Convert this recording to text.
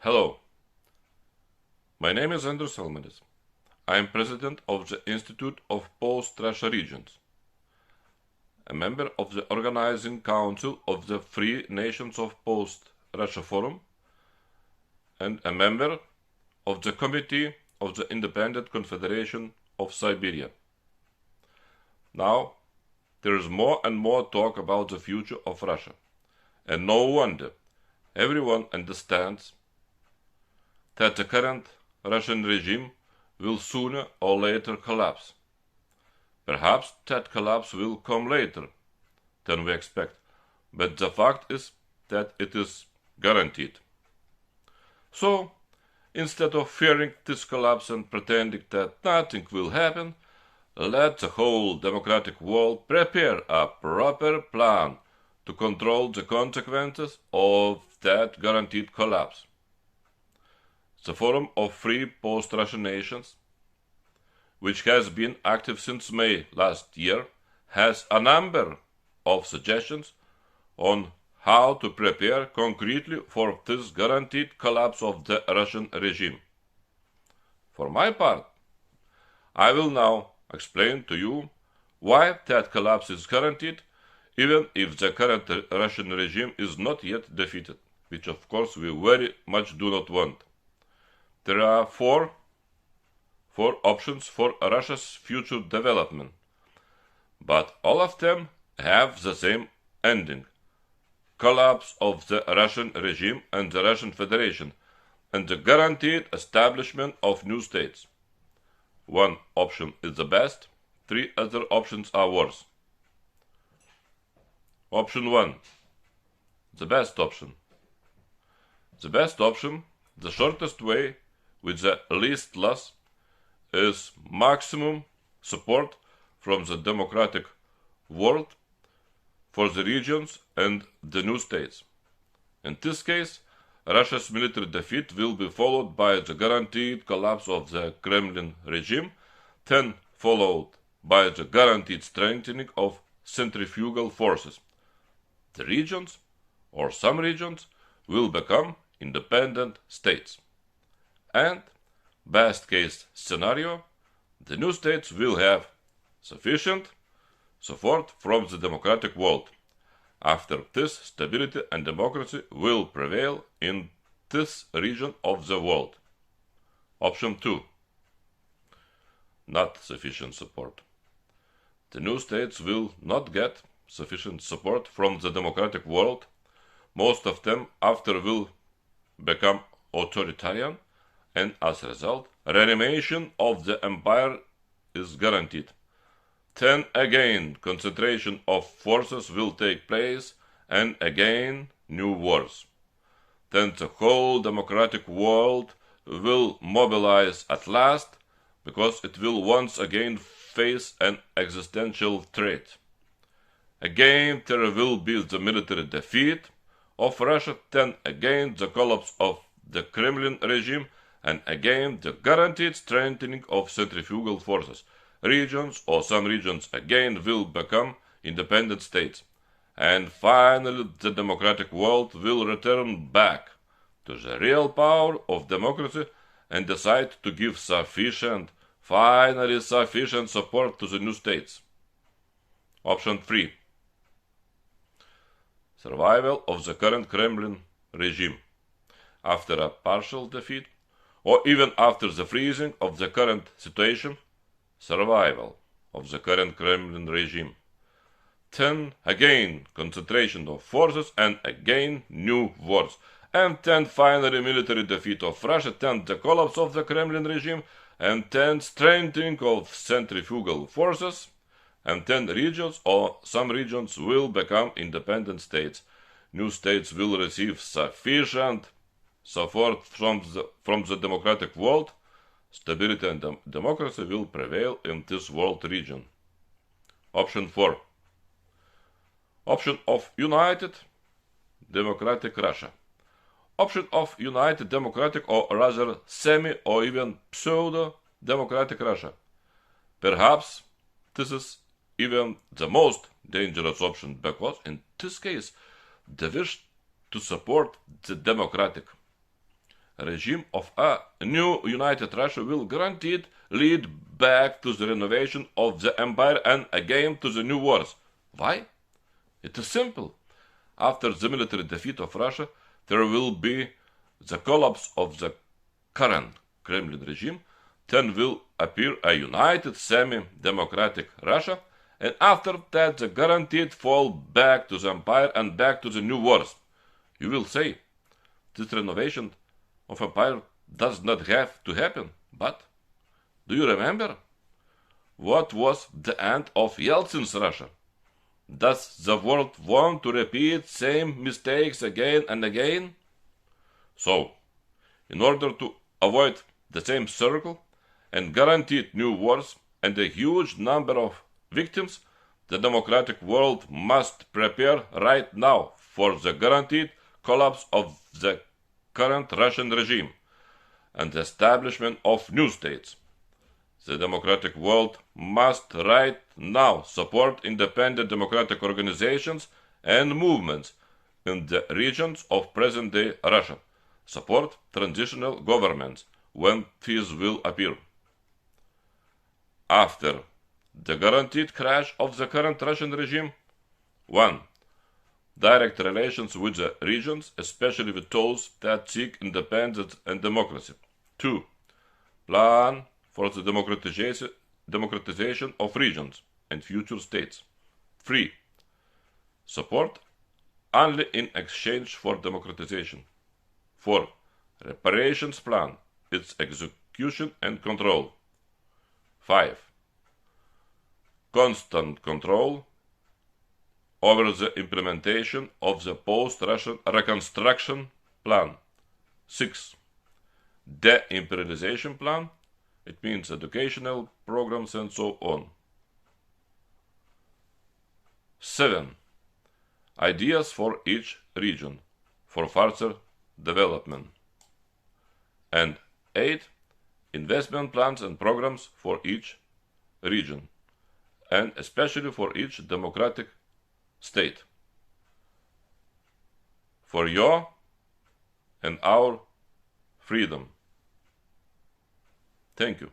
Hello, my name is Andrius Almanis. I am president of the Institute of Post-Russia Regions, a member of the organizing council of the Free Nations of Post-Russia Forum, and a member of the committee of the Independent Confederation of Siberia. Now, there is more and more talk about the future of Russia, and no wonder everyone understands that the current Russian regime will sooner or later collapse. Perhaps that collapse will come later than we expect, but the fact is that it is guaranteed. So, instead of fearing this collapse and pretending that nothing will happen, let the whole democratic world prepare a proper plan to control the consequences of that guaranteed collapse. The Forum of Free Post-Russian Nations, which has been active since May last year, has a number of suggestions on how to prepare concretely for this guaranteed collapse of the Russian regime. For my part, I will now explain to you why that collapse is guaranteed, even if the current Russian regime is not yet defeated, which of course we very much do not want. There are four options for Russia's future development, but all of them have the same ending: collapse of the Russian regime and the Russian Federation, and the guaranteed establishment of new states. One option is the best, three other options are worse. Option 1. The best option. The best option, the shortest way, with the least loss, is maximum support from the democratic world for the regions and the new states. In this case, Russia's military defeat will be followed by the guaranteed collapse of the Kremlin regime, then followed by the guaranteed strengthening of centrifugal forces. The regions, or some regions, will become independent states. And, best case scenario, the new states will have sufficient support from the democratic world. After this, stability and democracy will prevail in this region of the world. Option 2. Not sufficient support. The new states will not get sufficient support from the democratic world. Most of them after will become authoritarian, and as a result, reanimation of the empire is guaranteed. Then again, concentration of forces will take place, and again, new wars. Then the whole democratic world will mobilize at last, because it will once again face an existential threat. Again, there will be the military defeat of Russia, then again the collapse of the Kremlin regime, and again the guaranteed strengthening of centrifugal forces. Regions, or some regions again, will become independent states. And finally the democratic world will return back to the real power of democracy and decide to give finally sufficient support to the new states. Option 3. Survival of the current Kremlin regime. After a partial defeat, or even after the freezing of the current situation, survival of the current Kremlin regime. Then again concentration of forces, and again new wars. And then finally military defeat of Russia, then the collapse of the Kremlin regime, and then strengthening of centrifugal forces, and then regions, or some regions, will become independent states. New states will receive sufficient support from the democratic world. Stability and democracy will prevail in this world region. Option 4. Option of united democratic Russia. Option of united democratic, or rather semi or even pseudo-democratic Russia. Perhaps this is even the most dangerous option, because in this case the wish to support the democratic regime of a new united Russia will guaranteed lead back to the renovation of the empire and again to the new wars. Why? It is simple. After the military defeat of Russia, there will be the collapse of the current Kremlin regime, then will appear a united semi-democratic Russia, and after that the guaranteed fall back to the empire and back to the new wars. You will say, this renovation of empire does not have to happen, but do you remember? What was the end of Yeltsin's Russia? Does the world want to repeat same mistakes again and again? So, in order to avoid the same circle and guaranteed new wars and a huge number of victims, the democratic world must prepare right now for the guaranteed collapse of the current Russian regime and the establishment of new states. The democratic world must right now support independent democratic organizations and movements in the regions of present-day Russia, support transitional governments when these will appear. After the guaranteed crash of the current Russian regime, 1. Direct relations with the regions, especially with those that seek independence and democracy. 2. Plan for the democratization of regions and future states. 3. Support only in exchange for democratization. 4. Reparations plan, its execution and control. 5. Constant control over the implementation of the post-Russian reconstruction plan. 6. De-imperialization plan, it means educational programs and so on. 7. Ideas for each region for further development. And 8. Investment plans and programs for each region, and especially for each democratic state. For your and our freedom. Thank you.